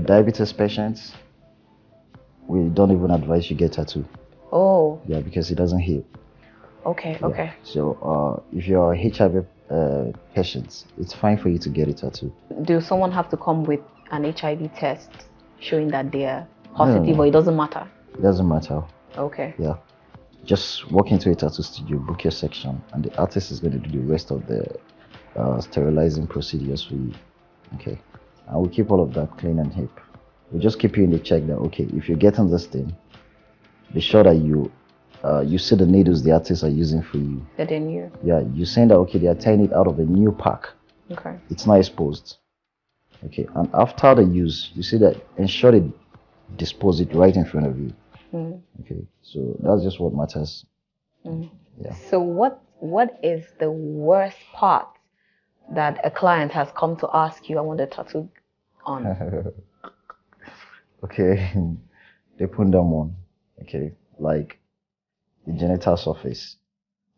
with diabetes patients, we don't even advise you get tattoo. Oh. Yeah, because it doesn't heal. Okay, Yeah. okay. So if you're HIV patient, it's fine for you to get a tattoo. Do someone have to come with an HIV test showing that they're positive, or it doesn't matter? It doesn't matter. Okay. Yeah. Just walk into a tattoo studio, book your section, and the artist is going to do the rest of the sterilizing procedures for you. Okay. And we'll keep all of that clean and hip. We'll just keep you in the check that, okay, if you're getting this thing, be sure that you see the needles the artists are using for you. That they're new. Yeah, you're saying that, okay, they are tying it out of a new pack. Okay. It's not exposed. Okay, and after the use, you see that, ensure they dispose it right in front of you. Okay, so that's just what matters. Yeah. So what is the worst part that a client has come to ask you, I want a tattoo on? Okay, they put them on. Okay, like the genital surface.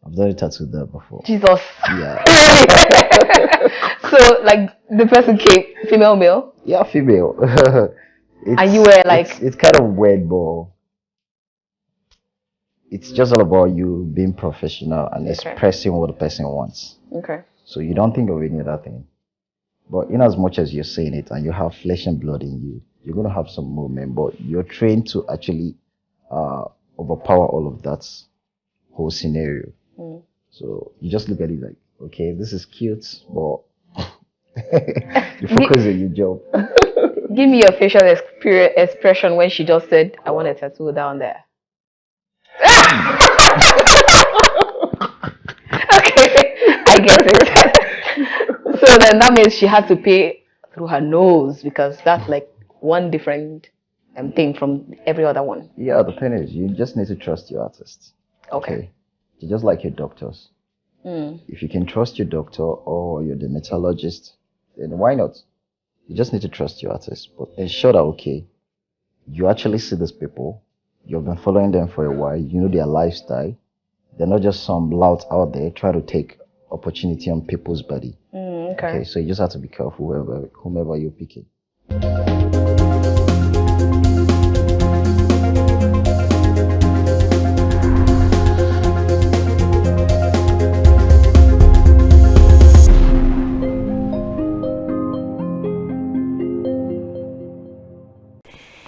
I've done a tattoo there before. Jesus. Yeah. So like the person came, female, male? Yeah, female. And you were like, it's kind of weird, but it's just all about you being professional and expressing what the person wants. Okay. So you don't think of any other thing. But in as much as you're saying it and you have flesh and blood in you, you're going to have some movement, but you're trained to actually overpower all of that whole scenario. So you just look at it like, okay, this is cute, but you focus on your job. Give me your facial expression when she just said, I want a tattoo down there. Okay, I get it. So then that means she had to pay through her nose, because that's like one different thing from every other one. Yeah, the thing is, you just need to trust your artist. Okay. You're just like your doctors. If you can trust your doctor or your dermatologist, then why not? You just need to trust your artist, but ensure that, okay, you actually see these people, you've been following them for a while, you know their lifestyle. They're not just some lout out there trying to take opportunity on people's body. Okay, so you just have to be careful whomever you're picking.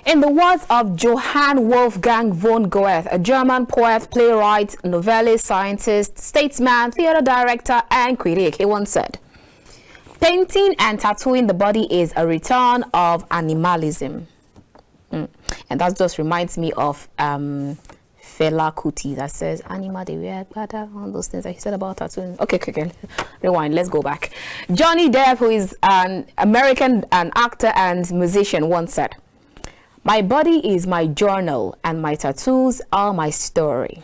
In the words of Johann Wolfgang von Goethe, a German poet, playwright, novelist, scientist, statesman, theater director, and critic, he once said, "Painting and tattooing the body is a return of animalism." And that just reminds me of Fela Kuti that says, "Anima de weird, all those things that he said about tattooing." Okay. Rewind. Let's go back. Johnny Depp, who is an American actor and musician, once said, "My body is my journal and my tattoos are my story."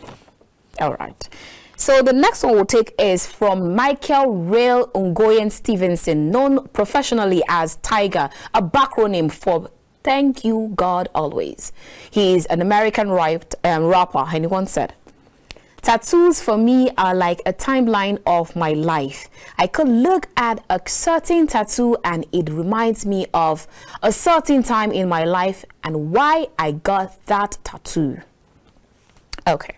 All right. So the next one we'll take is from Michael Rail Ungoyen Stevenson, known professionally as Tiger, a backronym for Thank You God Always. He is an American rapper, and he once said, "Tattoos for me are like a timeline of my life. I could look at a certain tattoo and it reminds me of a certain time in my life and why I got that tattoo." Okay.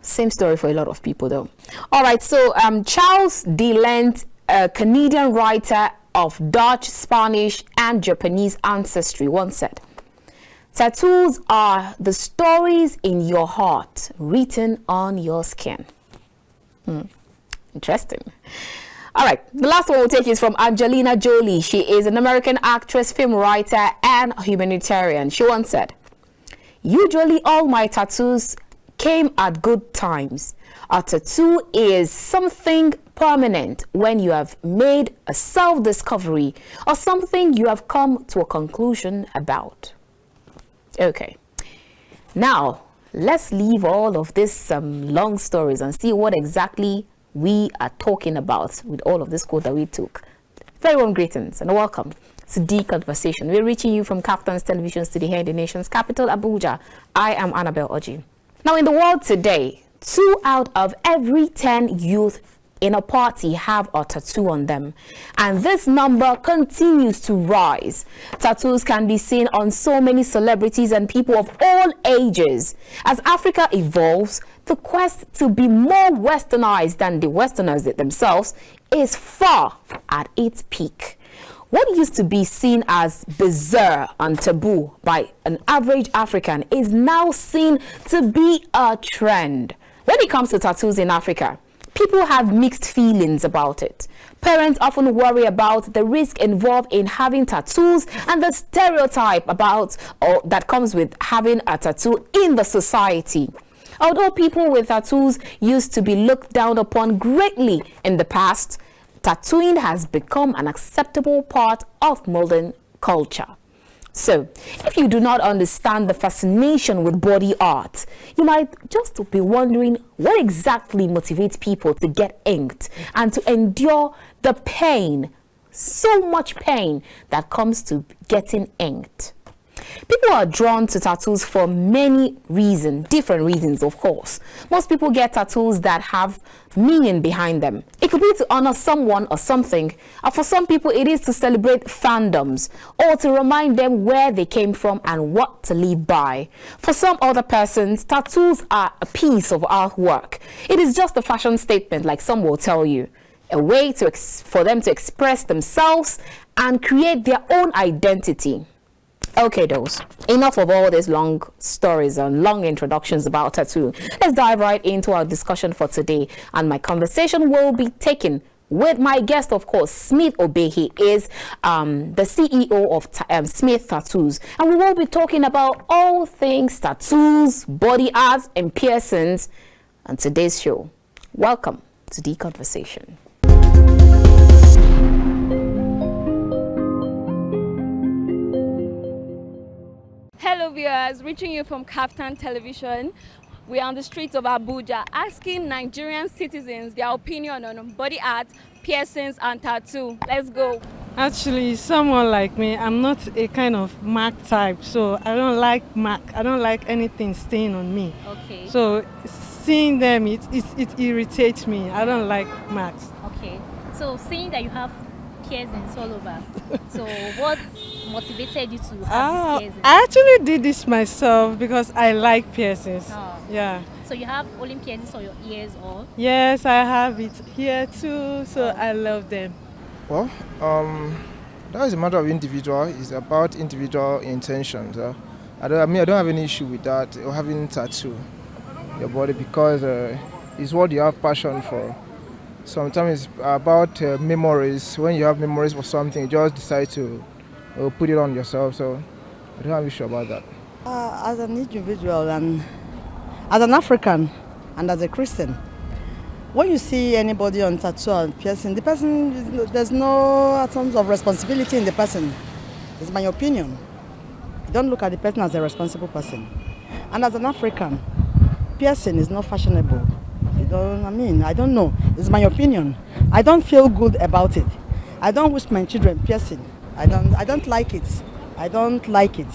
Same story for a lot of people though. All right, so Charles de Lent, a Canadian writer of Dutch, Spanish, and Japanese ancestry, once said, "Tattoos are the stories in your heart written on your skin." Interesting. All right, the last one we'll take is from Angelina Jolie. She is an American actress, film writer, and humanitarian. She once said, "Usually all my tattoos came at good times. A tattoo is something permanent when you have made a self-discovery or something you have come to a conclusion about." Okay, now let's leave all of this long stories and see what exactly we are talking about with all of this code that we took. Very warm greetings and welcome to The Conversation. We're reaching you from KAFTAN's television studio here in the nation's capital, Abuja. I am Annabel Orji. Now, in the world today, 2 out of every 10 youth in a party have a tattoo on them, and this number continues to rise. Tattoos can be seen on so many celebrities and people of all ages. As Africa evolves, the quest to be more westernized than the westerners themselves is far at its peak. What used to be seen as bizarre and taboo by an average African is now seen to be a trend. When it comes to tattoos in Africa, people have mixed feelings about it. Parents often worry about the risk involved in having tattoos and the stereotype about or that comes with having a tattoo in the society. Although people with tattoos used to be looked down upon greatly in the past, tattooing has become an acceptable part of modern culture. So, if you do not understand the fascination with body art, you might just be wondering what exactly motivates people to get inked and to endure the pain, so much pain that comes to getting inked. People are drawn to tattoos for many reasons, different reasons, of course. Most people get tattoos that have meaning behind them. It could be to honor someone or something, and for some people it is to celebrate fandoms or to remind them where they came from and what to live by. For some other persons, tattoos are a piece of artwork. It is just a fashion statement, like some will tell you, a way for them to express themselves and create their own identity. Okay, those. Enough of all these long stories and long introductions about tattoo. Let's dive right into our discussion for today. And my conversation will be taken with my guest, of course, Smith Obey. He is the CEO of Smith Tattoos. And we will be talking about all things tattoos, body art, and piercings on today's show. Welcome to the conversation. Hello viewers, reaching you from KAFTAN television. We are on the streets of Abuja asking Nigerian citizens their opinion on body art, piercings and tattoo. Let's go. Actually, someone like me, I'm not a kind of mark type, so I don't like mark. I don't like anything staying on me. Okay. So seeing them, it irritates me. I don't like marks. Okay. So seeing that you have piercings all over, so what motivated you to have these piercings? I actually did this myself because I like piercings. Oh. Yeah. So you have only piercings on your ears or? Yes, I have it here too, so I love them. Well, that is a matter of individual. It's about individual intentions. I don't have any issue with that or having tattoo on your body because it's what you have passion for. Sometimes it's about memories. When you have memories for something, you just decide to put it on yourself. So I don't have an issue about that. As an individual and as an African and as a Christian, when you see anybody on tattoo and piercing, the person, there's no sense of responsibility in the person. It's my opinion. You don't look at the person as a responsible person. And as an African, piercing is not fashionable. I don't know. It's my opinion. I don't feel good about it. I don't wish my children piercing. I don't like it. I don't like it.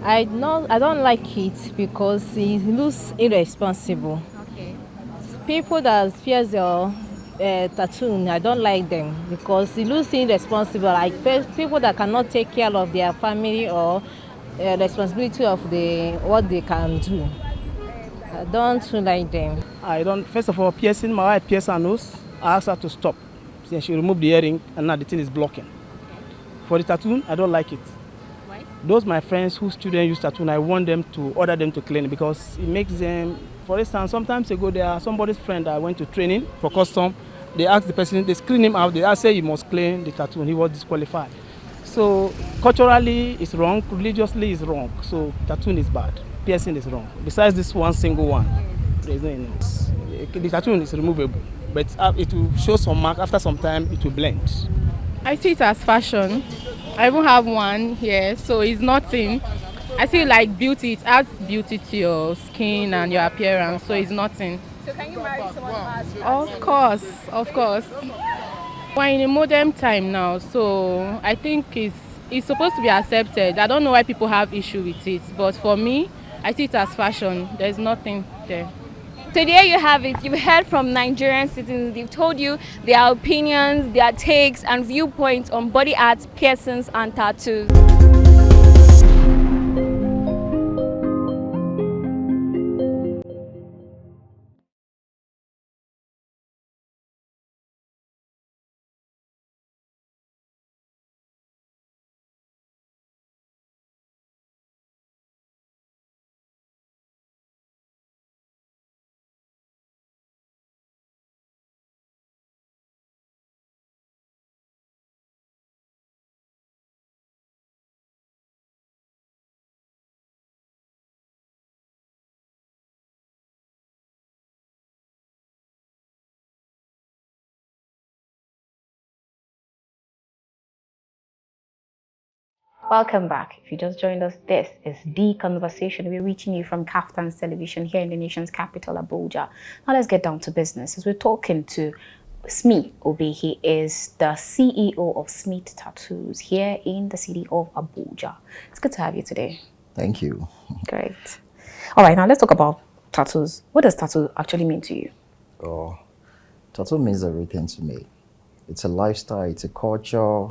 I don't like it because it looks irresponsible. Okay. People that pierce their tattoo, I don't like them because it looks irresponsible. Like people that cannot take care of their family or responsibility of what they can do. I don't like them. I don't. First of all, piercing, my wife pierced her nose. I asked her to stop. Then she removed the earring, and now the thing is blocking. Okay. For the tattoo, I don't like it. Why? Those my friends whose children use tattoo, and I want them to order them to clean it because it makes them. For instance, sometimes ago there are somebody's friend that went to training for custom. They asked the person, they screen him out. They say you must clean the tattoo, and he was disqualified. So culturally, it's wrong. Religiously, it's wrong. So tattooing is bad. Piercing is wrong. Besides this one single one, there's no else. The tattoo is removable, but it will show some mark. After some time, it will blend. I see it as fashion. I even have one here, so it's nothing. I see like beauty. It adds beauty to your skin and your appearance, so it's nothing. So can you marry someone who has Of course. We're in a modern time now, so I think it's supposed to be accepted. I don't know why people have issue with it, but for me, I see it as fashion. There's nothing there. So there you have it. You've heard from Nigerian citizens. They've told you their opinions, their takes, and viewpoints on body art, piercings, and tattoos. Welcome back. If you just joined us, this is The Conversation. We're reaching you from KAFTAN's television here in the nation's capital, Abuja. Now let's get down to business. As we're talking to Smith Obi, he is the CEO of Smith Tattoos here in the city of Abuja. It's good to have you today. Thank you. Great. All right, now let's talk about tattoos. What does tattoo actually mean to you? Oh, tattoo means everything to me. It's a lifestyle, it's a culture.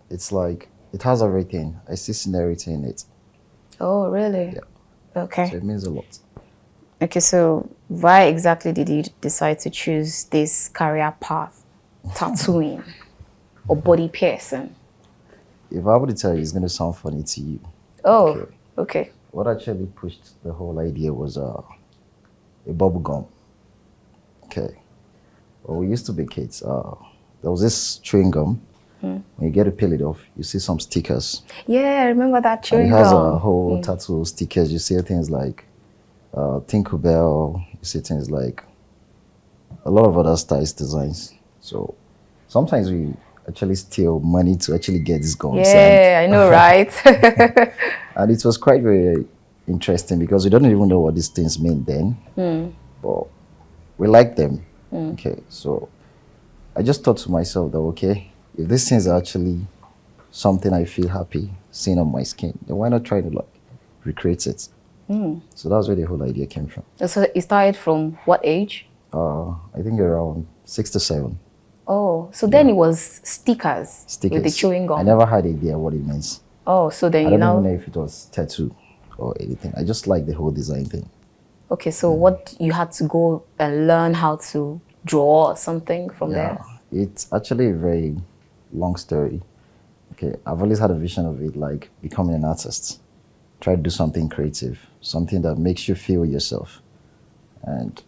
It's like, it has everything. I see scenery in it. Oh, really? Yeah. Okay. So it means a lot. Okay, so why exactly did you decide to choose this career path, tattooing or body piercing? If I were to tell you, it's going to sound funny to you. Oh, okay. What actually pushed the whole idea was a bubble gum. Okay. Well, we used to be kids. There was this chewing gum. When you get to peel it off, you see some stickers. Yeah, I remember that chewing and it has gum. a whole tattoo stickers. You see things like Tinkerbell. You see things like a lot of other styles designs. So sometimes we actually steal money to actually get these gums. Yeah, I know, right? And it was quite very interesting because we don't even know what these things mean then. But we like them. Okay, so I just thought to myself that, okay, if these things are actually something I feel happy seeing on my skin, then why not try to like recreate it? So that's where the whole idea came from. So it started from what age? I think around 6 to 7. Oh, so then it was stickers with the chewing gum. I never had idea what it means. Oh, so then I you don't even know. know if it was tattoo or anything. I just like the whole design thing. Okay, so what you had to go and learn how to draw something from there? It's actually a very long story. Okay, I've always had a vision of it like becoming an artist. Try to do something creative, something that makes you feel yourself. And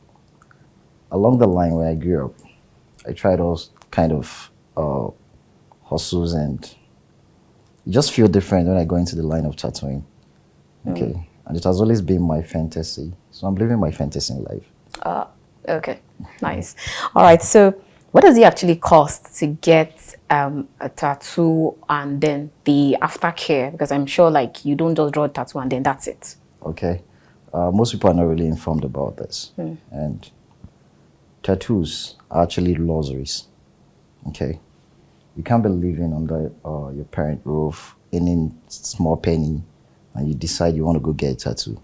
along the line where I grew up, I tried all kind of hustles, and you just feel different when I go into the line of tattooing. Okay, and it has always been my fantasy. So I'm living my fantasy in life. Okay, nice. All right, so what does it actually cost to get a tattoo and then the aftercare? Because I'm sure like you don't just draw a tattoo and then that's it. Okay, most people are not really informed about this. And tattoos are actually luxuries. Okay, you can't be living under your parent roof, earning small penny, and you decide you want to go get a tattoo.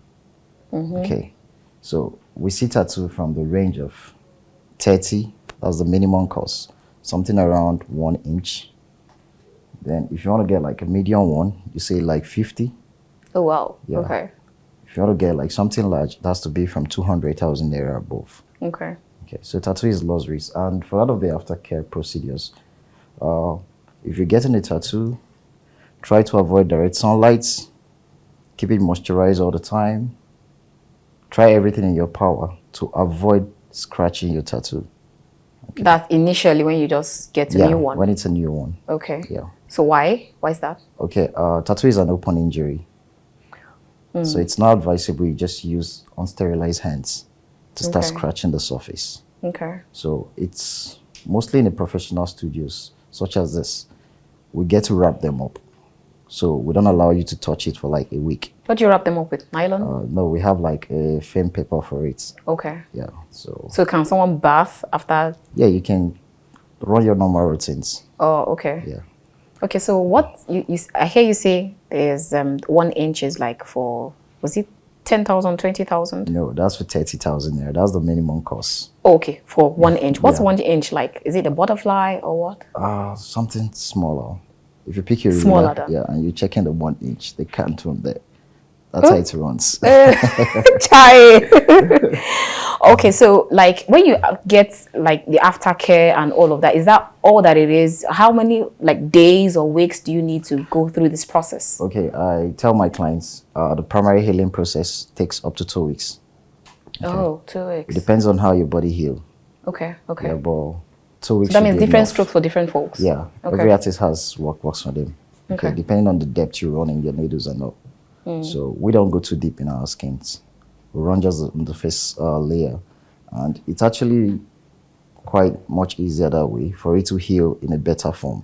Okay, so we see tattoo from the range of 30. That's the minimum cost. Something around 1 inch. Then if you want to get like a medium one, you say like 50. Oh wow. Yeah. Okay. If you want to get like something large, it has to be from 200,000 naira above. Okay. Okay, so tattoo is luxuries. And for all of the aftercare procedures, if you're getting a tattoo, try to avoid direct sunlight. Keep it moisturized all the time. Try everything in your power to avoid scratching your tattoo. Okay. That's initially when you just get a new one? When it's a new one. Okay. Yeah. So why? Why is that? Okay, tattoo is an open injury. So it's not advisable you just use unsterilized hands to start scratching the surface. Okay. So it's mostly in the professional studios, such as this, we get to wrap them up. So we don't allow you to touch it for like a week. What do you wrap them up with? Nylon? No, we have like a film paper for it. Okay. Yeah. So can someone bath after? Yeah, you can run your normal routines. Oh, okay. Yeah. Okay, so what I hear you say is 1 inch is like for, was it 10,000, 20,000? No, that's for 30,000 naira. That's the minimum cost. Okay, for 1 inch. What's Yeah. 1 inch like? Is it a butterfly or what? Something smaller. If you pick your Smaller ruler, than. yeah, and you check in the 1 inch, they can't run there. That's how it runs. Chai. Okay, so like when you get like the aftercare and all of that, is that all that it is? How many like days or weeks do you need to go through this process? Okay, I tell my clients the primary healing process takes up to 2 weeks. Okay. Oh, 2 weeks. It depends on how your body heals. Okay, okay. Yeah, but 2 weeks. So that means should be different enough. strokes for different folks. Yeah, Okay. every artist has what works for them. Okay. Depending on the depth you run in your needles and all. So we don't go too deep in our skins. We run just on the face layer, and it's actually quite much easier that way for it to heal in a better form.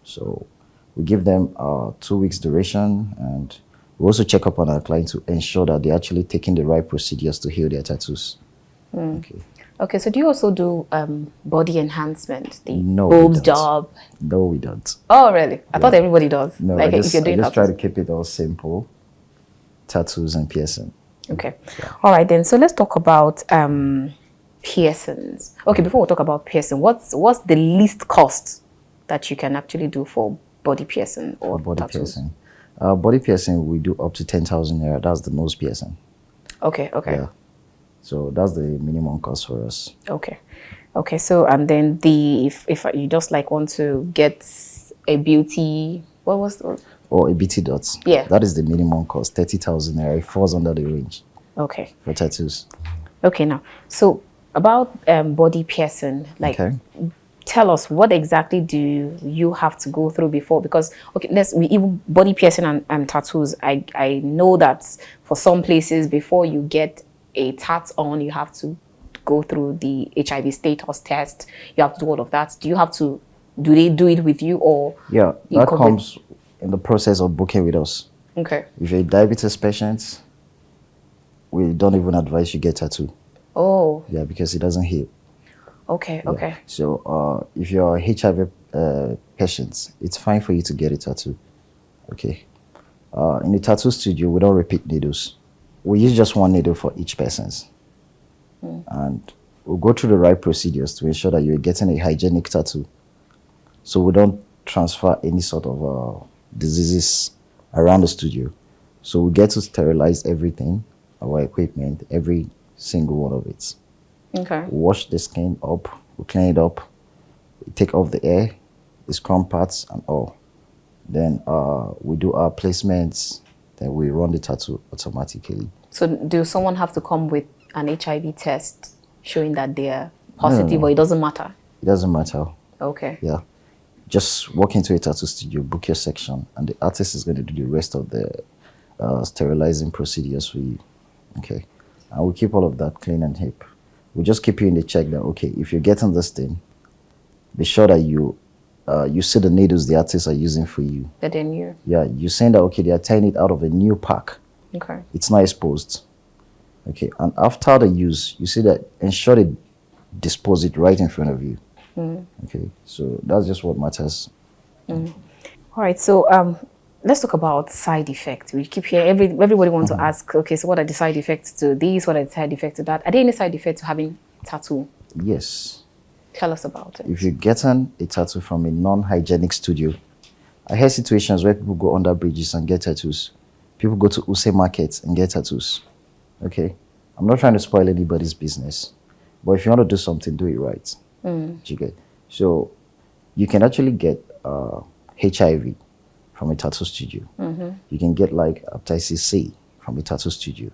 So we give them 2 weeks duration, and we also check up on our clients to ensure that they're actually taking the right procedures to heal their tattoos. Okay. Okay, so do you also do body enhancement? The No, we boobs don't. job? No, we don't. Oh, really? I thought everybody does. No, like I if just, you're I doing just try tattoos. to keep it all simple. Tattoos and piercing. Okay. All right, then. So let's talk about piercings. Okay, before we talk about piercing, what's the least cost that you can actually do for body piercing or Body tattoos? piercing. Body piercing, we do up to 10,000 naira. That's the nose piercing. Okay, okay. Yeah. So that's the minimum cost for us. Okay. Okay, so and then if you just like want to get a beauty, what was the, Or a BT dots. Yeah. That is the minimum cost, 30,000 naira. It falls under the range okay. for tattoos. Okay, now so about body piercing, like Okay. tell us what exactly do you have to go through before? Because okay, even body piercing and tattoos. I know that for some places before you get a tat on, you have to go through the HIV status test. You have to do all of that. Do you have to? Do they do it with you or? Yeah, you that come comes in the process of booking with us. Okay. If you're a diabetes patient, we don't even advise you get tattoo. Oh. Yeah, because it doesn't heal. Okay. Yeah. Okay. So if you're a HIV patient, it's fine for you to get a tattoo. Okay. In the tattoo studio, we don't repeat needles. We use just one needle for each person's. And we'll go through the right procedures to ensure that you're getting a hygienic tattoo. So we don't transfer any sort of diseases around the studio. So we get to sterilize everything, our equipment, every single one of it. Okay. We wash the skin up, we clean it up, we take off the air, the scrum parts and all. Then we do our placements, then we run the tattoo automatically. So do someone have to come with an HIV test showing that they're positive, No. or it doesn't matter? It doesn't matter. Okay. Yeah. Just walk into a tattoo studio, book your section, and the artist is going to do the rest of the sterilizing procedures for you. Okay. And we keep all of that clean and hip. We just keep you in the check that, okay, if you're getting this thing, be sure that you see the needles the artists are using for you. That they knew. Yeah, you're saying that, okay, they are tying it out of a new pack. Okay. It's not exposed. Okay, and after the use, you see that, ensure they dispose it right in front of you. Okay, so that's just what matters. All right, so let's talk about side effects. We keep hearing, everybody wants to ask, okay, so what are the side effects to this? What are the side effects to that? Are there any side effects to having tattoo? Yes. Tell us about it. If you're getting a tattoo from a non-hygienic studio, I hear situations where people go under bridges and get tattoos. People go to Use markets and get tattoos. Okay, I'm not trying to spoil anybody's business, but if you want to do something, do it right. You get? So you can actually get HIV from a tattoo studio. You can get like hepatitis C from a tattoo studio,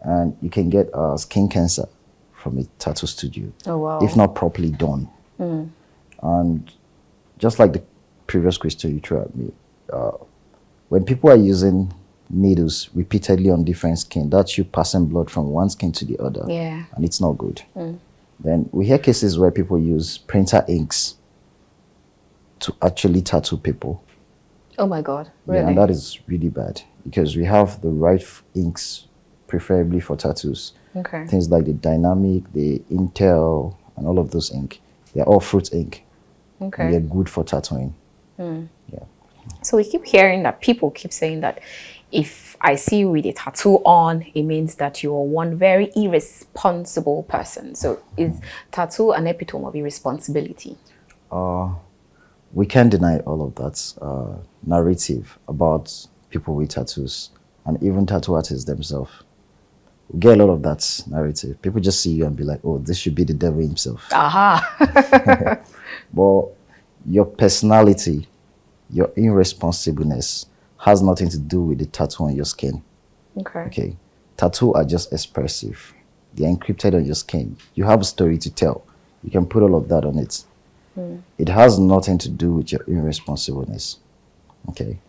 and you can get skin cancer from a tattoo studio. Oh wow! If not properly done. And just like the previous question you threw at me, when people are using needles repeatedly on different skin, that's you passing blood from one skin to the other. Yeah. And it's not good. Then we hear cases where people use printer inks to actually tattoo people. Oh my God! Really? Yeah, and that is really bad because we have the right inks, preferably for tattoos. Okay. Things like the Dynamic, the Intel, and all of those ink. They're all fruit ink. Okay. And they're good for tattooing. Yeah. So we keep hearing that people keep saying that if I see you with a tattoo on, it means that you're one very irresponsible person. So is tattoo an epitome of irresponsibility? We can't deny all of that narrative about people with tattoos and even tattoo artists themselves. We get a lot of that narrative. People just see you and be like, oh, this should be the devil himself. Aha. But your personality, your irresponsibleness has nothing to do with the tattoo on your skin. Okay. Tattoo are just expressive. They're encrypted on your skin. You have a story to tell. You can put all of that on it. It has nothing to do with your irresponsibleness. Okay.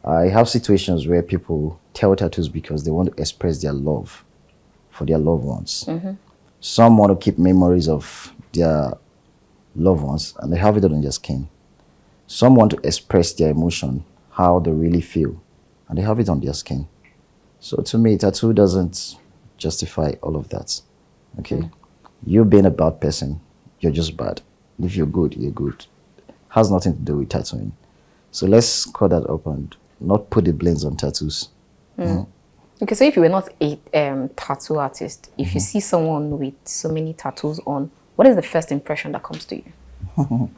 I have situations where people tell tattoos because they want to express their love for their loved ones. Some want to keep memories of their loved ones and they have it on their skin. Some want to express their emotion, how they really feel, and they have it on their skin. So to me, tattoo doesn't justify all of that. Okay. You being a bad person, you're just bad. If you're good, you're good. Has nothing to do with tattooing. So let's cut that up and not put the blames on tattoos. Okay, so if you were not a tattoo artist, if you see someone with so many tattoos on, what is the first impression that comes to you?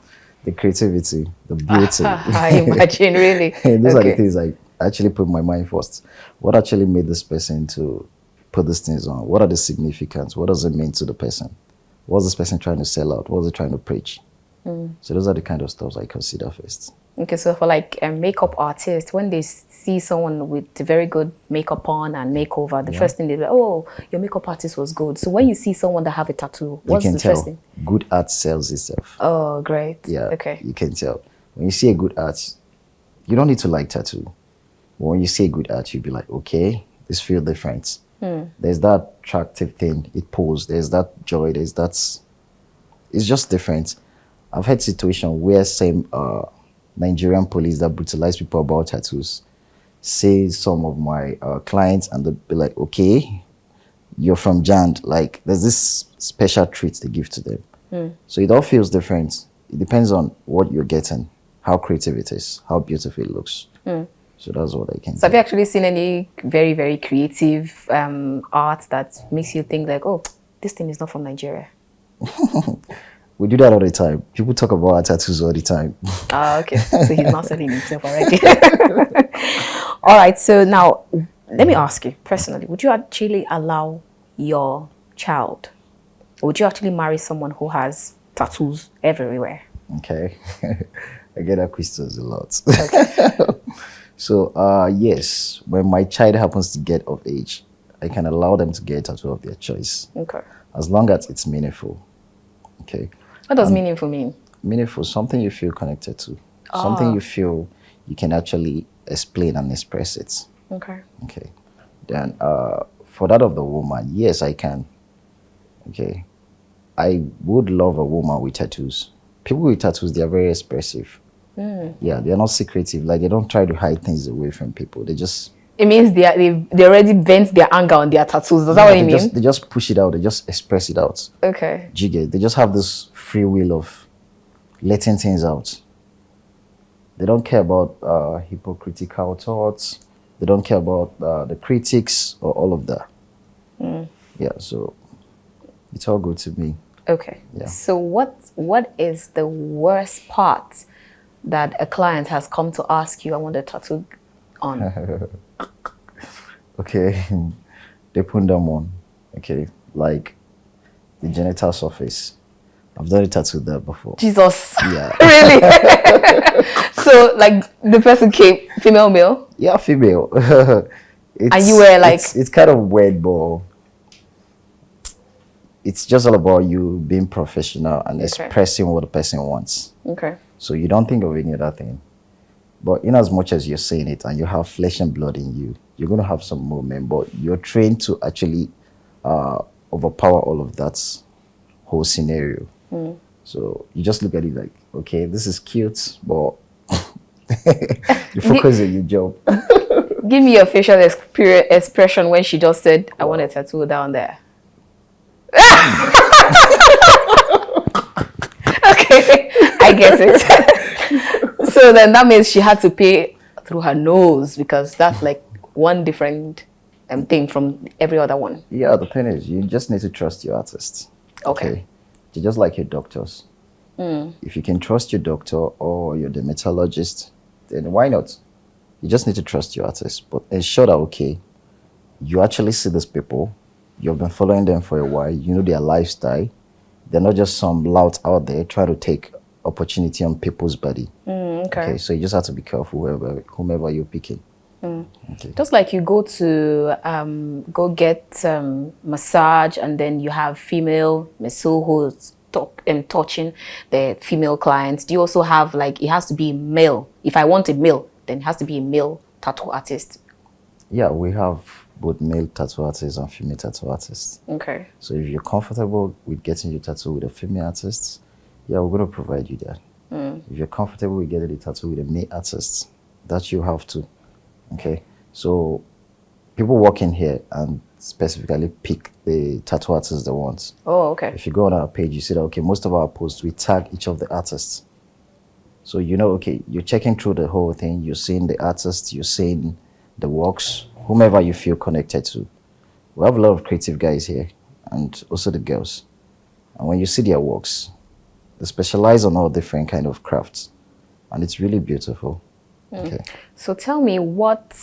The creativity, the beauty. I imagine, really. Those are the things I actually put in my mind first. What actually made this person to put these things on? What are the significance? What does it mean to the person? What's this person trying to sell out? What was it trying to preach? So those are the kind of stuff I consider first. Okay, so for like a makeup artist, when they see someone with very good makeup on and makeover, the first thing they're like, oh, your makeup artist was good. So when you see someone that have a tattoo, what's the first thing? Good art sells itself. Oh, great. Yeah, okay. You can tell. When you see a good art, you don't need to like tattoo. But when you see a good art, you'll be like, okay, this feels different. There's that attractive thing, it pulls. There's that joy, there's that... It's just different. I've had situations where same Nigerian police that brutalize people about tattoos say some of my clients and they'll be like, okay, you're from Jand. Like, there's this special treats they give to them. So it all feels different. It depends on what you're getting, how creative it is, how beautiful it looks. So that's what I can So have you actually seen any very, very creative art that makes you think like, oh, this thing is not from Nigeria? We do that all the time. People talk about our tattoos all the time. Okay. So he's not selling himself already. All right. So now, let me ask you personally, would you actually allow your child, would you actually marry someone who has tattoos everywhere? Okay. I get that questions a lot. Okay. So, yes, when my child happens to get of age, I can allow them to get a tattoo of their choice. Okay. As long as it's meaningful. Okay. What does meaningful mean? Meaningful, something you feel connected to. Something you feel you can actually explain and express it. Okay. Okay. Then for that of the woman, yes, I can. Okay. I would love a woman with tattoos. People with tattoos, they are very expressive. Yeah, they're not secretive. Like, they don't try to hide things away from people. They just... It means they already vent their anger on their tattoos. Is that what you mean? They just push it out. They just express it out. Okay. Jiggy. They just have this free will of letting things out. They don't care about hypocritical thoughts. They don't care about the critics or all of that. Yeah, so it's all good to me. Okay. Yeah. So what is the worst part that a client has come to ask you, I want a tattoo on? Okay. They put them on. Okay. Like the genital surface. I've done a tattoo there before. Jesus. Yeah. Really? So, like, the person came, female, male? Yeah, female. And you were like... It's kind of weird, but it's just all about you being professional and expressing what the person wants. Okay. So you don't think of any other thing. But in as much as you're saying it and you have flesh and blood in you, you're going to have some movement, but you're trained to actually overpower all of that whole scenario. So you just look at it like, okay, this is cute, but you focus on your job. Give me your facial expression when she just said, I want a tattoo down there. Okay, I get it. So then that means she had to pay through her nose, because that's like one different thing from every other one. Yeah, the thing is, you just need to trust your artists. Okay. They're just like your doctors. If you can trust your doctor or your dermatologist, then why not? You just need to trust your artists, but ensure that, okay, you actually see these people, you've been following them for a while, you know their lifestyle. They're not just some lout out there trying to take opportunity on people's body. Okay, so you just have to be careful whomever you're picking. Okay. Just like you go to go get massage, and then you have female masseur who's touching the female clients. Do you also have, like, it has to be male? If I want a male, then it has to be a male tattoo artist. Yeah, we have both male tattoo artists and female tattoo artists. Okay. So if you're comfortable with getting your tattoo with a female artist, yeah, we're going to provide you that. If you're comfortable with getting a tattoo with a male artist, that you have to. Okay. So people walk in here and specifically pick the tattoo artist they want. Oh, okay. If you go on our page, you see that, okay, most of our posts, we tag each of the artists. So you know, okay, you're checking through the whole thing, you're seeing the artist, you're seeing the works, whomever you feel connected to. We have a lot of creative guys here, and also the girls. And when you see their works, they specialize on all different kind of crafts, and it's really beautiful. Okay. So tell me, what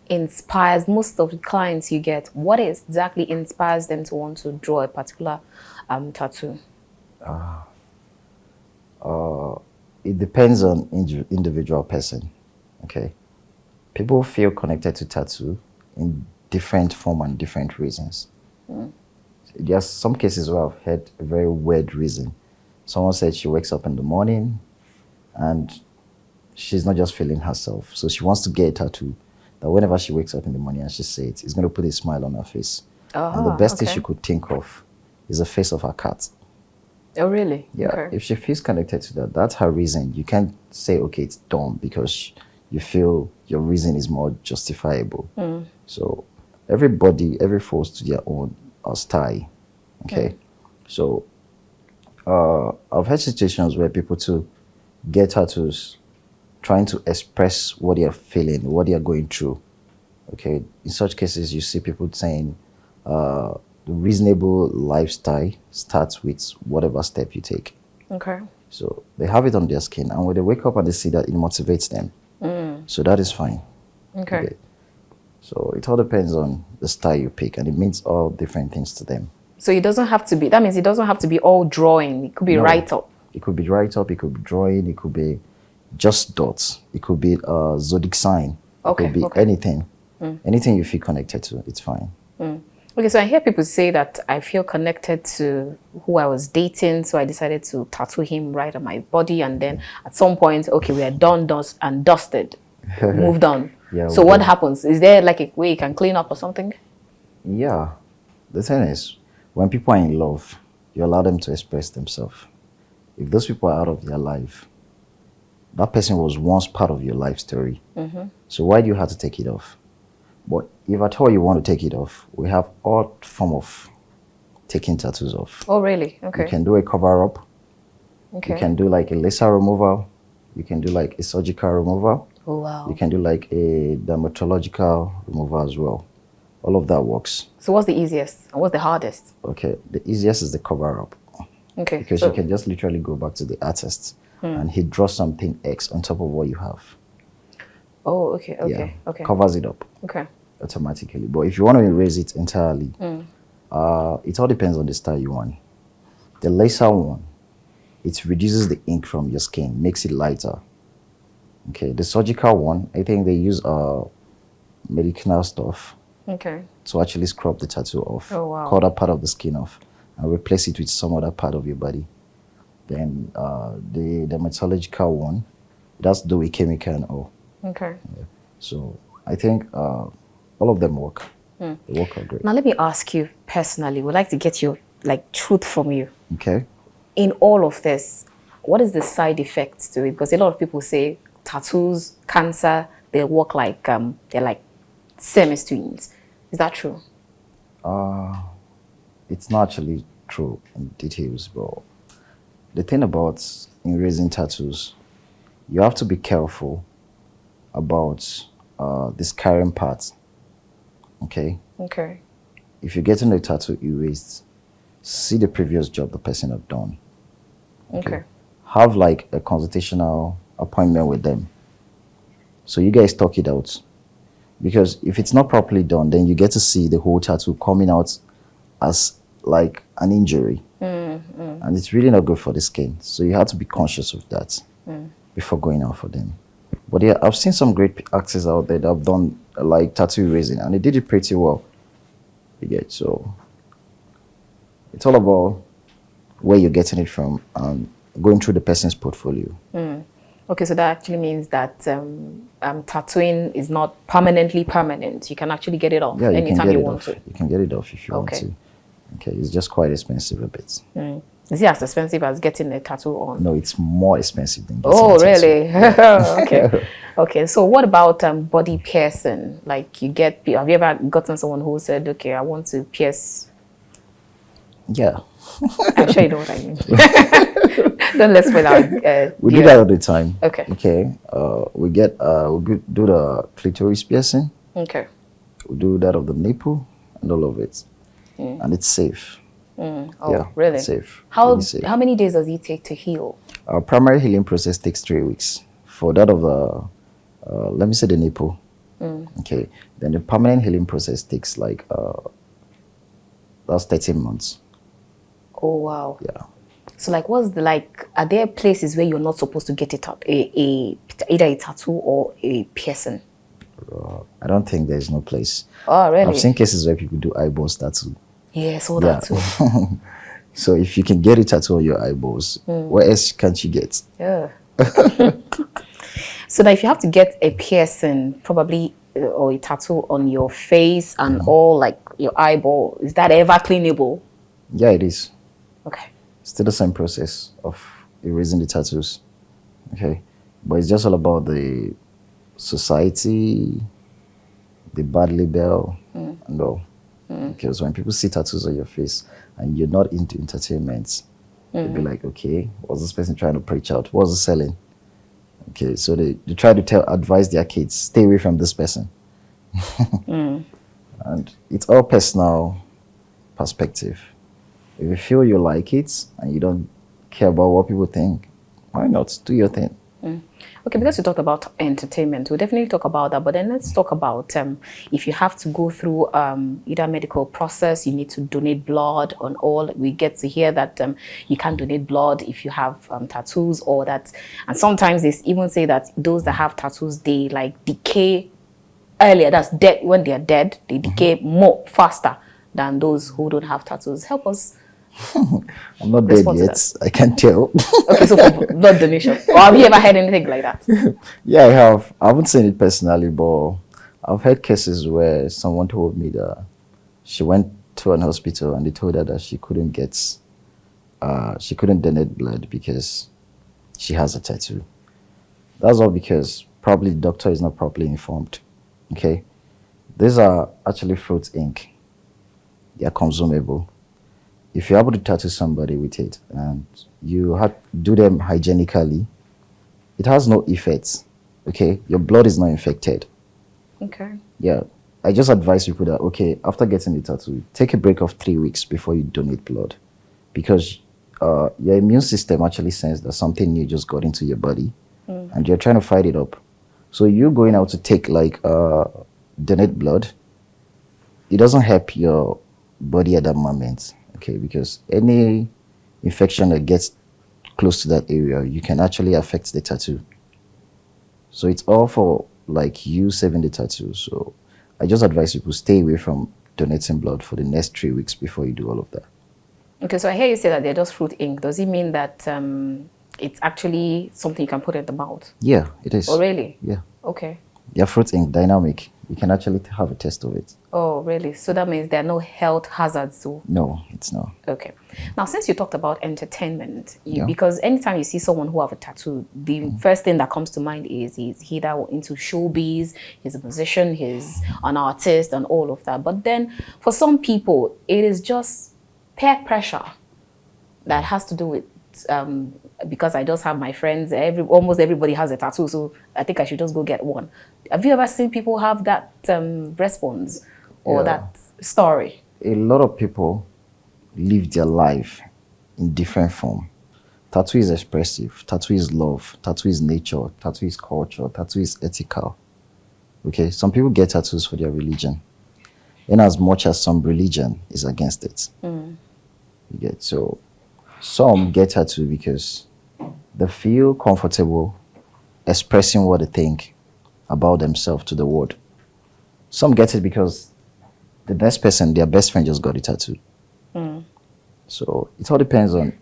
inspires most of the clients you get? What exactly inspires them to want to draw a particular tattoo? It depends on individual person. Okay. People feel connected to tattoo in different form and different reasons. There are some cases where I've heard a very weird reason. Someone said she wakes up in the morning and she's not just feeling herself. So she wants to get a tattoo that whenever she wakes up in the morning and she says it's going to put a smile on her face. And the best thing she could think of is the face of her cat. Oh, really? Yeah. Okay. If she feels connected to that, that's her reason. You can't say, okay, it's dumb because you feel your reason is more justifiable. So every force to their own style. Okay. So I've had situations where people too get tattoos trying to express what they are feeling, what they are going through. Okay. In such cases, you see people saying the reasonable lifestyle starts with whatever step you take. Okay. So they have it on their skin, and when they wake up and they see that, it motivates them. So that is fine. Okay. So it all depends on the style you pick, and it means all different things to them. So it doesn't have to be, that means it doesn't have to be all drawing. It could be write-up. It could be write-up, it could be drawing, it could be just dots. It could be a zodiac sign. It could be anything. Anything you feel connected to, it's fine. Okay, so I hear people say that I feel connected to who I was dating, so I decided to tattoo him right on my body, and then at some point, okay, we are done, and dusted, moved on. Yeah, so what happens? Is there like a way you can clean up or something? Yeah. The thing is, when people are in love, you allow them to express themselves. If those people are out of their life, that person was once part of your life story. So why do you have to take it off? But if at all you want to take it off, we have all form of taking tattoos off. Oh, really? Okay. You can do a cover-up. Okay. You can do like a laser removal. You can do like a surgical removal. Oh, wow. You can do like a dermatological removal as well. All of that works. So what's the easiest and what's the hardest? Okay, the easiest is the cover-up. Okay. Because you can just literally go back to the artist and he draws something X on top of what you have. Oh, okay, okay, Yeah, okay. covers it up. Okay. Automatically. But if you want to erase it entirely, it all depends on the style you want. The laser one, it reduces the ink from your skin, makes it lighter. Okay, the surgical one, I think they use medicinal stuff to actually scrub the tattoo off, cut that part of the skin off, and replace it with some other part of your body. Then the dermatological one, that's do with chemical and all. Okay. Yeah. So I think all of them work. They work out great. Now let me ask you personally, would like to get your truth from you. Okay. In all of this, what is the side effects to it? Because a lot of people say tattoos, cancer, they work like they're like twins. Is that true? It's not actually true in details, but the thing about erasing tattoos, you have to be careful about the scarring part. Okay. Okay. If you're getting a tattoo erased, see the previous job the person have done. Okay. Have like a consultational appointment with them. So you guys talk it out. Because if it's not properly done, then you get to see the whole tattoo coming out as like an injury. And it's really not good for the skin. So you have to be conscious of that before going out for them. But yeah, I've seen some great artists out there that have done like tattoo erasing, and they did it pretty well. You get, so it's all about where you're getting it from and going through the person's portfolio. Okay, so that actually means that tattooing is not permanently permanent. You can actually get it off anytime you want to. You can get it off if you want to. Okay, it's just quite expensive a bit. Is it as expensive as getting a tattoo on? No, it's more expensive than getting a tattoo. Really? Okay. Okay, so what about body piercing? Like have you ever gotten someone who said, okay, I want to pierce? Yeah. I'm sure you know what I mean. Don't let's spoil our we do that all the time. Okay. Okay. We do the clitoris piercing. Okay. We do that of the nipple and all of it. And it's safe. Oh, yeah, really? Safe. How really safe. How many days does it take to heal? Our primary healing process takes 3 weeks. For that of the, let me say the nipple. Okay. Then the permanent healing process takes like, that's 13 months. Oh, wow. Yeah. So like, are there places where you're not supposed to get either a tattoo or a piercing? I don't think there's no place. Oh, really? I've seen cases where people do eyeballs tattoo. Yes, all that too. So if you can get a tattoo on your eyeballs, where else can't you get? Yeah. So now if you have to get a piercing, probably, or a tattoo on your face and all, like your eyeball, is that ever cleanable? Yeah, it is. Okay. Still the same process of erasing the tattoos. Okay. But it's just all about the society, the bad label, and all. Because when people see tattoos on your face and you're not into entertainment, they'll be like, okay, what's this person trying to preach out? What's it selling? Okay, so they try to advise their kids, stay away from this person. And it's all personal perspective. If you feel you like it and you don't care about what people think, why not do your thing? Okay, because you talked about entertainment, we'll definitely talk about that. But then let's talk about if you have to go through either medical process, you need to donate blood and all. We get to hear that you can't donate blood if you have tattoos or that. And sometimes they even say that those that have tattoos, they like decay earlier. That's dead. When they are dead, they decay more faster than those who don't have tattoos. Help us. I'm not dead yet. I can't tell. Okay, so for blood donation. Or have you ever heard anything like that? Yeah, I have. I haven't seen it personally, but I've heard cases where someone told me that she went to an hospital and they told her that she couldn't donate blood because she has a tattoo. That's all because probably the doctor is not properly informed. Okay? These are actually fruit ink. They are consumable. If you're able to tattoo somebody with it and you do them hygienically, it has no effects. Okay, your blood is not infected. Okay. Yeah, I just advise people that okay, after getting the tattoo, take a break of 3 weeks before you donate blood, because your immune system actually senses that something new just got into your body, and you're trying to fight it up. So you going out to take like donate blood, it doesn't help your body at that moment. Okay, because any infection that gets close to that area, you can actually affect the tattoo. So it's all for like you saving the tattoo. So I just advise people stay away from donating blood for the next 3 weeks before you do all of that. Okay, so I hear you say that they're just fruit ink. Does it mean that it's actually something you can put in the mouth? Yeah, it is. Oh, really? Yeah. Okay. Yeah, fruit ink, dynamic. You can actually have a test of it. Oh, really? So that means there are no health hazards? So. No, it's not. Okay. Now, since you talked about entertainment, because anytime you see someone who have a tattoo, the first thing that comes to mind is he's either into showbiz, he's a musician, he's an artist and all of that. But then for some people, it is just peer pressure that has to do with because I just have my friends, almost everybody has a tattoo, so I think I should just go get one. Have you ever seen people have that response or that story? A lot of people live their life in different form. Tattoo is expressive, tattoo is love, tattoo is nature, tattoo is culture, tattoo is ethical. Okay, some people get tattoos for their religion, in as much as some religion is against it. You get, so some get tattoo because they feel comfortable expressing what they think about themselves to the world. Some get it because the next person, their best friend, just got a tattoo. So it all depends on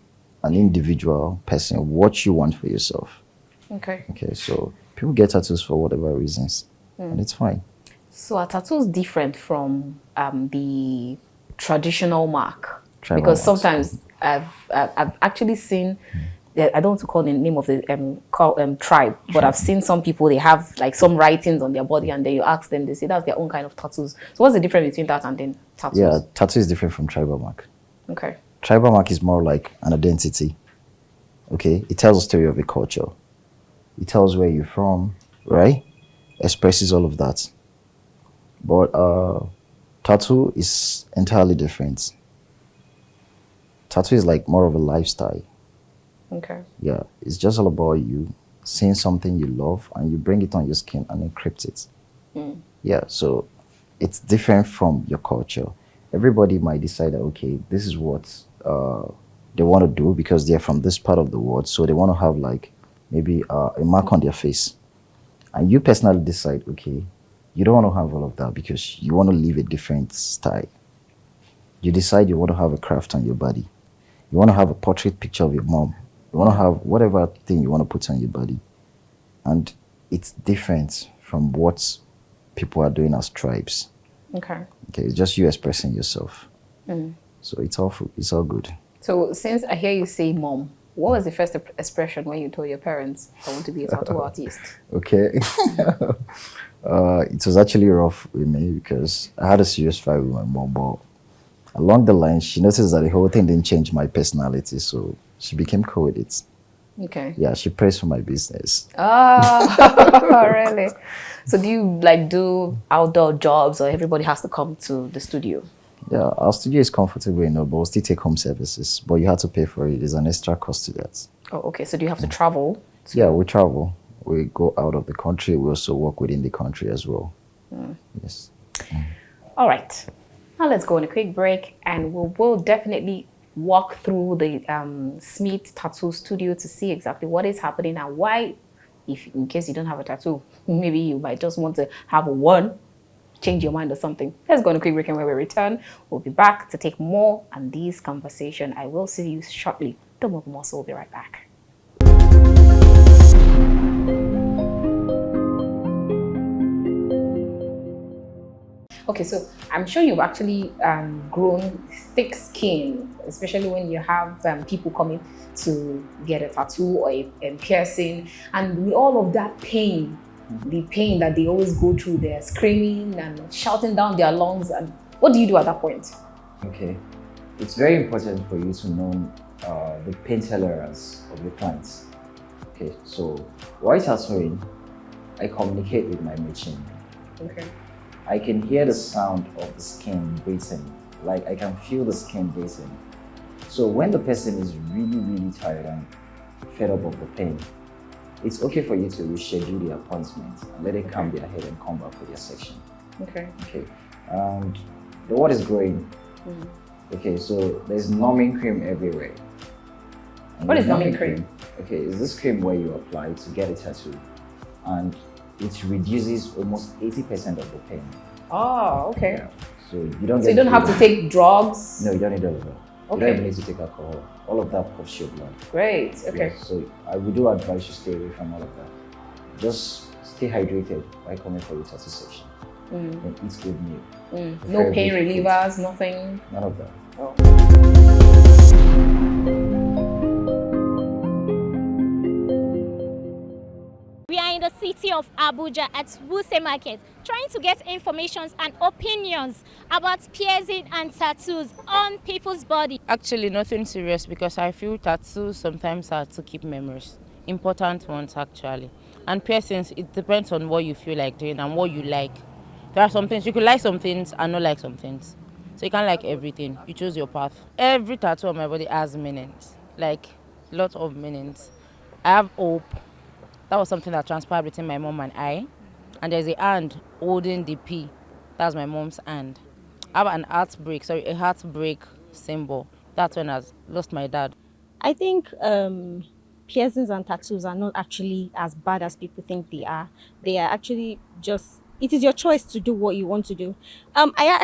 an individual person, what you want for yourself. Okay, so people get tattoos for whatever reasons, and it's fine. So are tattoos different from the traditional mark? Tribal because marks. sometimes I've actually seen, I don't want to call the name of the tribe, but I've seen some people, they have like some writings on their body, and then you ask them, they say that's their own kind of tattoos. So what's the difference between that and then tattoos? Yeah, tattoo is different from tribal mark. Okay. Tribal mark is more like an identity. Okay, it tells a story of a culture. It tells where you're from, right? Expresses all of that. But tattoo is entirely different. Tattoo is like more of a lifestyle. Okay. Yeah, it's just all about you seeing something you love and you bring it on your skin and encrypt it. Yeah, so it's different from your culture. Everybody might decide that, okay, this is what they want to do because they're from this part of the world, so they want to have like maybe a mark on their face. And you personally decide, okay, you don't want to have all of that because you want to live a different style. You decide you want to have a craft on your body. You want to have a portrait picture of your mom. You want to have whatever thing you want to put on your body. And it's different from what people are doing as tribes. Okay, it's just you expressing yourself. So it's all good. So since I hear you say mom, what was the first expression when you told your parents, I want to be a tattoo artist? Okay. It was actually rough with me because I had a serious fight with my mom, but along the line, she noticed that the whole thing didn't change my personality, so she became cool with it. Okay. Yeah, she prays for my business. Oh, really? So do you like do outdoor jobs, or everybody has to come to the studio? Yeah, our studio is comfortable enough, but we still take home services. But you have to pay for it. There's an extra cost to that. Oh, okay. So do you have to travel? Yeah, we travel. We go out of the country. We also work within the country as well. Yes. All right. Now let's go on a quick break, and we'll definitely walk through the Smith Tattoo Studio to see exactly what is happening and why, if in case you don't have a tattoo, maybe you might just want to have one, change your mind or something. Let's go on a quick break, and when we return, we'll be back to take more on this conversation. I will see you shortly. Don't move, Muscle. We'll be right back. Okay, so I'm sure you've actually grown thick skin, especially when you have people coming to get a tattoo or a piercing, and with all of that pain, the pain that they always go through, they're screaming and shouting down their lungs. And what do you do at that point? Okay, it's very important for you to know the pain tolerance of your clients. Okay, so while tattooing, I communicate with my machine. Okay. I can hear the sound of the skin breathing, like I can feel the skin breathing. So when the person is really, really tired and fed up of the pain, it's okay for you to reschedule the appointment and let it calm their head and come back for their section. Okay. Okay. And the word is growing. Okay, so there's numbing cream everywhere. And what is numbing cream? Okay, it's this cream where you apply to get a tattoo, and it reduces almost 80% of the pain. Oh, okay. Yeah. So you don't. So you don't have to take drugs. No, you don't need all of that. Okay. You don't even need to take alcohol. All of that puffs your blood. Great. Okay. Yeah, so I would do advise you stay away from all of that. Just stay hydrated by coming for your tattoo session. And eat good meal. No pain relievers, nothing. None of that. Oh. We are in the city of Abuja at Wuse Market, trying to get information and opinions about piercing and tattoos on people's body. Actually, nothing serious because I feel tattoos sometimes are to keep memories. Important ones, actually. And piercings, it depends on what you feel like doing and what you like. There are some things, you could like some things and not like some things. So you can't like everything. You choose your path. Every tattoo on my body has meanings. Like, lots of meanings. I have hope. That was something that transpired between my mom and I. And there's a hand holding the P. That's my mom's hand. I have a heartbreak symbol. That's when I lost my dad. I think piercings and tattoos are not actually as bad as people think they are. They are actually just, it is your choice to do what you want to do. I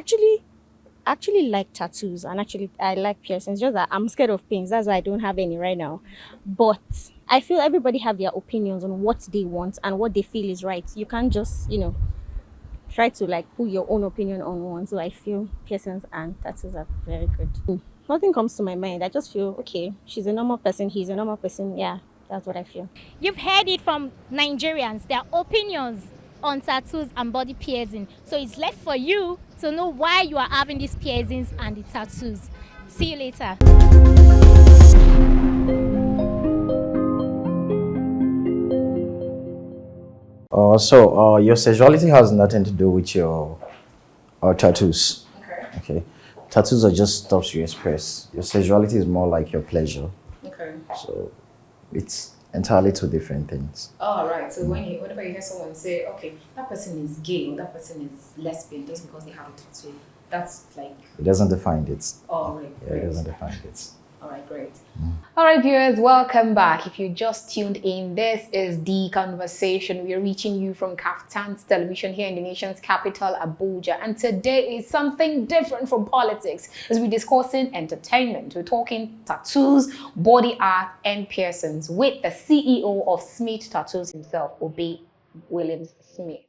actually like tattoos, and actually I like piercings, just that I'm scared of pains. That's why I don't have any right now. But I feel everybody have their opinions on what they want and what they feel is right. You can't just, try to like put your own opinion on one. So I feel piercings and tattoos are very good. Nothing comes to my mind. I just feel, okay, she's a normal person, he's a normal person. Yeah, that's what I feel. You've heard it from Nigerians, their opinions on tattoos and body piercing. So it's left for you to know why you are having these piercings and the tattoos. See you later. So your sexuality has nothing to do with your tattoos. Okay. Tattoos are just stuff you express. Your sexuality is more like your pleasure. Okay. So it's entirely two different things. Oh, right. So whenever you hear someone say, okay, that person is gay or that person is lesbian just because they have a tattoo, that's like... It doesn't define it. Oh, right. Yeah, it doesn't define it. All right, great. All right, viewers, welcome back. If you just tuned in, this is The Conversation. We are reaching you from KAFTAN's television here in the nation's capital, Abuja. And today is something different from politics as we're discussing entertainment. We're talking tattoos, body art, and piercings with the CEO of Smith Tattoos himself, Willams Smith.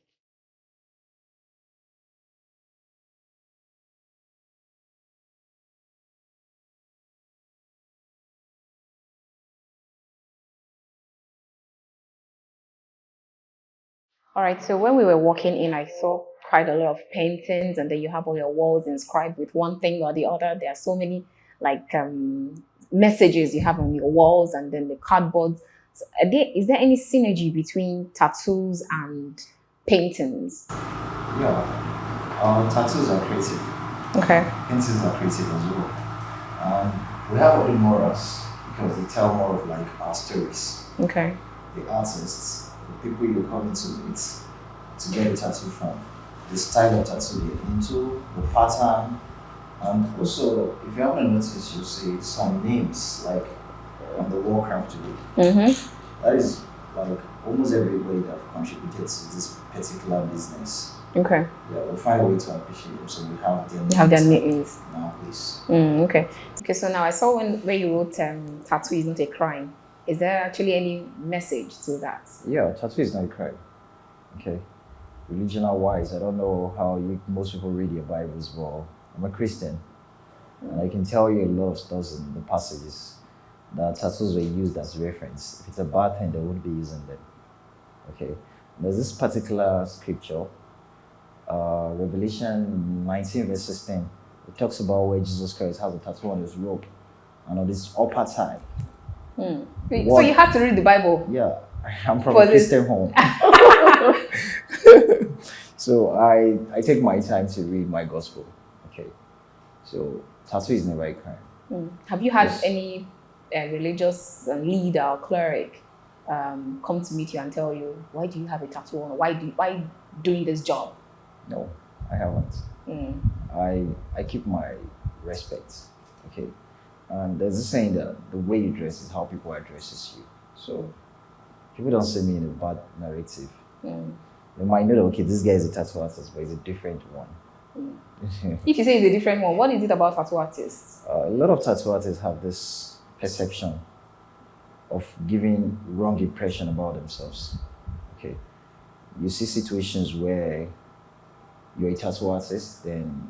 All right, so when we were walking in, I saw quite a lot of paintings, and then you have all your walls inscribed with one thing or the other. There are so many messages you have on your walls, and then the cardboards. So is there any synergy between tattoos and paintings? Yeah, tattoos are creative. Okay. Paintings are creative as well. We have other morals because they tell more of like our stories. Okay. The artists, the people you're coming to meet to get a tattoo from, the style of tattoo you're into, the pattern, and also if you haven't noticed, you'll see some names like on the wall crafted. That is like almost everybody that contributed to this particular business. Okay. Yeah, we'll find a way to appreciate them, so we have their names. You have their names. Now, please. Okay. Okay. So now I saw where you wrote "tattoo is not a crime." Is there actually any message to that? Yeah, tattoo is not a crime. Okay. Religional wise, I don't know how most people read your Bibles, but I'm a Christian. And I can tell you a lot of stuff in the passages that tattoos were used as reference. If it's a bad thing, they wouldn't be using them. Okay. There's this particular scripture, Revelation 19 verse 16. It talks about where Jesus Christ has a tattoo on his robe and on his upper thigh. So you have to read the Bible? Yeah, I'm from a Christian home. So I take my time to read my gospel. Okay, so tattoo is never a crime. Have you had any religious leader or cleric come to meet you and tell you, why do you have a tattoo on? Why doing this job? No, I haven't. I keep my respect. Okay. And there's a saying that the way you dress is how people addresses you. So people don't see me in a bad narrative. They might know that, okay, this guy is a tattoo artist, but he's a different one. If you say it's a different one, what is it about tattoo artists? A lot of tattoo artists have this perception of giving wrong impression about themselves. Okay. You see situations where you're a tattoo artist, then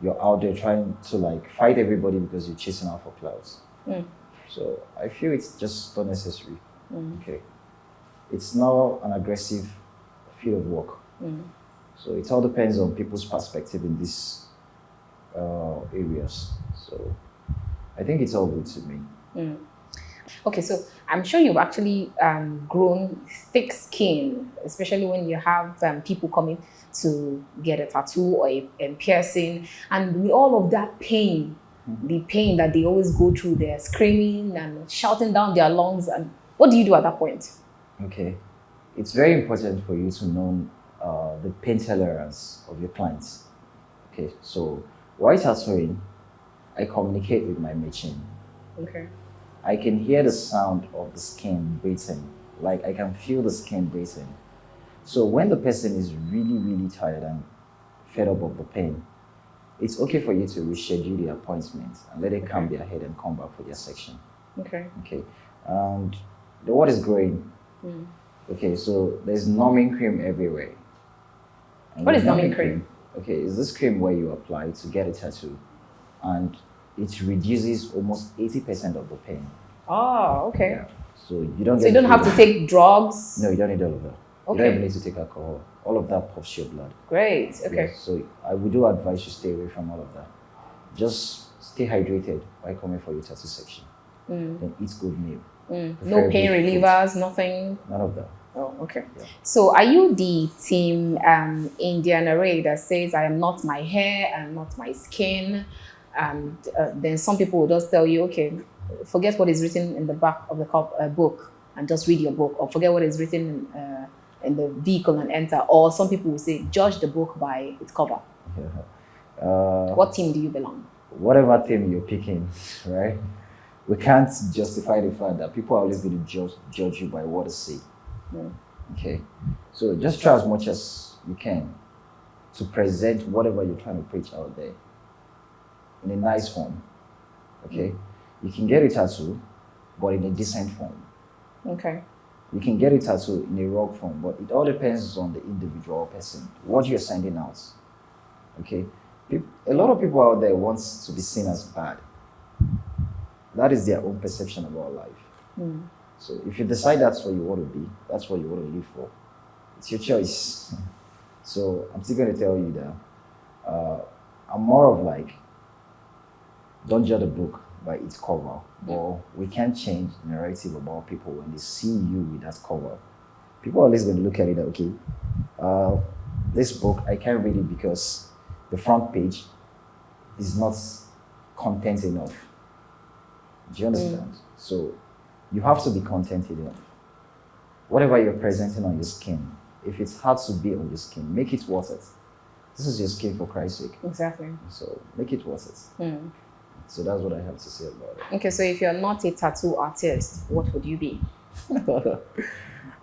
you're out there trying to like fight everybody because you're chasing out for clouds. So I feel it's just unnecessary. Okay. it's not an aggressive field of work. So it all depends on people's perspective in these areas. So I think it's all good to me. Okay, so I'm sure you've actually grown thick skin, especially when you have people coming to get a tattoo or a piercing, and with all of that pain, the pain that they always go through, they're screaming and shouting down their lungs. And what do you do at that point? Okay, it's very important for you to know the pain tolerance of your clients. Okay, so while tattooing, I communicate with my machine. Okay. I can hear the sound of the skin breathing, like I can feel the skin breathing. So when the person is really, really tired and fed up of the pain, it's okay for you to reschedule the appointment and let it calm their head and come back for their section. Okay. Okay. And the word is growing. Okay, so there's numbing cream everywhere. And What is numbing cream? Okay, it's this cream where you apply to get a tattoo, and it reduces almost 80% of the pain. Oh, okay. Yeah. So you don't. So you don't have to take drugs? No, you don't need all of that. Okay. You don't even need to take alcohol. All of that puffs your blood. Great. Okay. Yeah, so I would do advise you stay away from all of that. Just stay hydrated while coming for your tattoo section. Then eat good meal. No pain relievers, nothing. None of that. Oh, okay. Yeah. So are you the team Indiana Ray that says I am not my hair, I am not my skin? And then some people will just tell you, okay, forget what is written in the back of the book and just read your book, or forget what is written in the vehicle and enter. Or some people will say, judge the book by its cover. What team do you belong? Whatever team you're picking, right? We can't justify the fact that people are always going to judge you by what they say. Okay, so just try as much as you can to present whatever you're trying to preach out there in a nice form. Okay, you can get a tattoo, but in a decent form. Okay. You can get a tattoo in a rock form, but it all depends on the individual person, what you're sending out. Okay, a lot of people out there want to be seen as bad. That is their own perception about life. So if you decide that's what you want to be, that's what you want to live for, it's your choice. So I'm still going to tell you that I'm more of like, don't judge a book by its cover, but we can't change the narrative about people when they see you with that cover. People are always going to look at it, okay, this book, I can't read it because the front page is not content enough. Do you understand? So you have to be content enough. Whatever you're presenting on your skin, if it's hard to be on your skin, make it worth it. This is your skin, for Christ's sake. Exactly. So make it worth it. So that's what I have to say about it. Okay, so if you're not a tattoo artist, what would you be?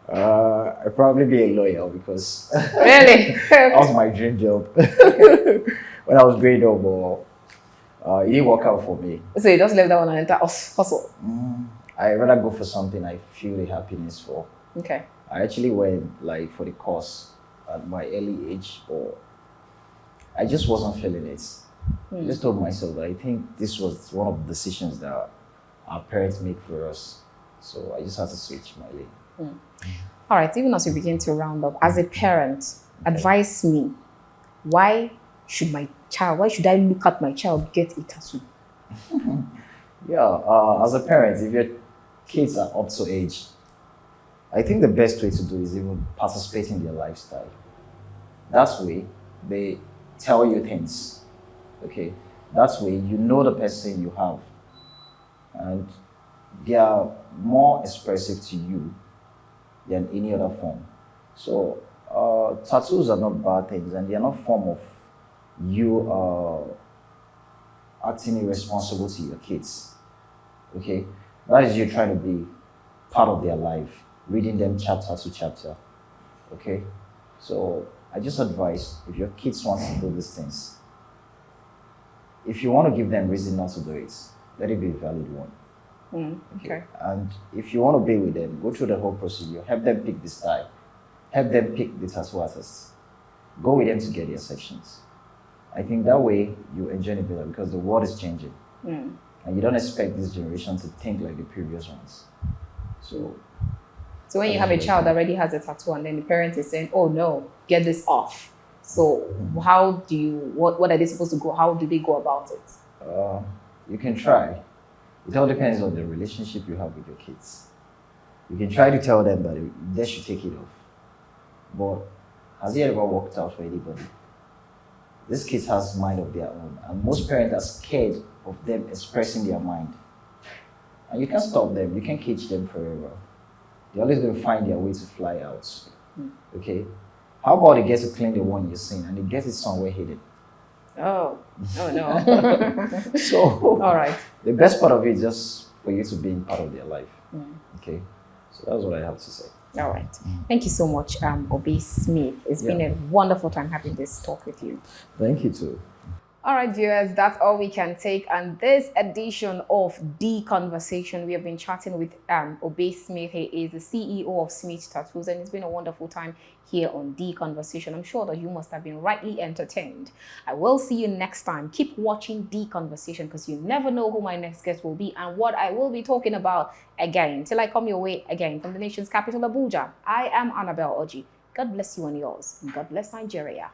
I'd probably be a lawyer because Really? that was my dream job when I was growing up, but it didn't work out for me. So you just left that one and enter hustle? I'd rather go for something I feel the happiness for. Okay. I actually went like for the course at my early age, but I just wasn't feeling it. I just told myself that I think this was one of the decisions that our parents make for us. So I just had to switch my lane. All right, even as we begin to round up, as a parent, advise me, why should I look at my child get a tattoo? As a parent, if your kids are up to age, I think the best way to do is even participate in their lifestyle. That way, they tell you things. Okay, that's way you know the person you have, and they are more expressive to you than any other form. So tattoos are not bad things, and they are not form of you acting irresponsible to your kids. Okay, that is you trying to be part of their life, reading them chapter to chapter. Okay, so I just advise, if your kids want to do these things, if you want to give them reason not to do it, let it be a valid one. Okay. And if you want to be with them, go through the whole procedure, help them pick the style, help them pick the tattoo artists, go with them to get their sections. I think that way you enjoy it better because the world is changing. And you don't expect this generation to think like the previous ones. So So when you have a child that already has a tattoo and then the parent is saying, oh no, get this off. So how do you, what are they supposed to go, how do they go about it? You can try. It all depends on the relationship you have with your kids. You can try to tell them that they should take it off. But has it ever worked out for anybody? These kids has mind of their own, and most parents are scared of them expressing their mind. And you can't stop them, you can't cage them forever. They're always going to find their way to fly out. Okay? How about they get to clean the one you're seeing and they get it somewhere hidden? Oh no. So, all right. The best part of it is just for you to be part of their life. Okay? So that's what I have to say. All right. Thank you so much, Willams Smith. It's been a wonderful time having this talk with you. Thank you too. All right, viewers, that's all we can take on this edition of The Conversation. We have been chatting with Willams Smith. He is the CEO of Smith Tattoos, and it's been a wonderful time here on The Conversation. I'm sure that you must have been rightly entertained. I will see you next time. Keep watching The Conversation because you never know who my next guest will be and what I will be talking about again. Till I come your way again from the nation's capital, Abuja, I am Annabel Orji. God bless you and yours, and God bless Nigeria.